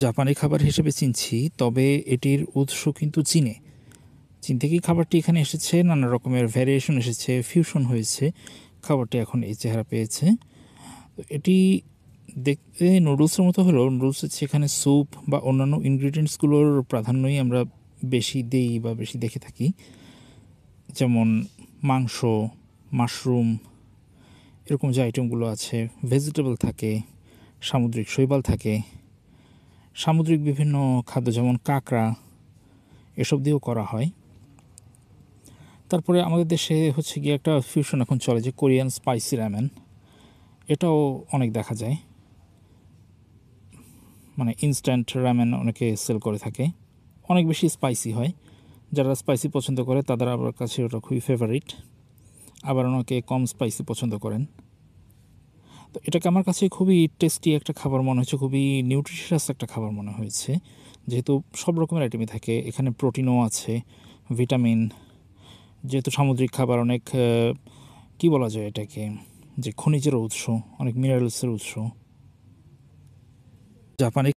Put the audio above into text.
জাপানি খাবার হিসেবে চিনছি, তবে এটির উৎস কিন্তু চীনে। চীন থেকেই খাবারটি এখানে এসেছে, নানা রকমের ভ্যারিয়েশন এসেছে, ফিউশন হয়েছে, খাবারটি এখন এই চেহারা পেয়েছে। তো এটি দেখতে নুডলসের মতো হলেও নুডলসের সেখানে স্যুপ বা অন্যান্য ইনগ্রিডিয়েন্টসগুলোর প্রাধান্যই আমরা বেশি দেই বা বেশি দেখে থাকি, যেমন মাংস, মাশরুম, এরকম যে আইটেমগুলো আছে, ভেজিটেবল থাকে, সামুদ্রিক শৈবাল থাকে, সামুদ্রিক বিভিন্ন খাদ্য যেমন কাঁকড়া, এসব দিয়েও করা হয়। তারপরে আমাদের দেশে হচ্ছে গিয়ে একটা ফিউশন এখন চলে, যে কোরিয়ান স্পাইসি র্যামেন, এটাও অনেক দেখা যায়। মানে ইনস্ট্যান্ট র্যামেন অনেকে সেল করে থাকে, অনেক বেশি স্পাইসি হয়। যারা স্পাইসি পছন্দ করে তাদের আবার কাছে ওটা খুবই ফেভারিট, আবার অনেকে কম স্পাইসি পছন্দ করেন। তো এটাকে আমার কাছে খুবই টেস্টি একটা খাবার মনে হয়েছে, খুবই নিউট্রিশিয়াস একটা খাবার মনে হয়েছে, যেহেতু সব রকমের আইটেমই থাকে এখানে, প্রোটিনও আছে, ভিটামিন, যেহেতু সামুদ্রিক খাবার অনেক কী বলা যায় এটাকে, যে খনিজের উৎস, অনেক মিনারেলসের উৎস। জাপানি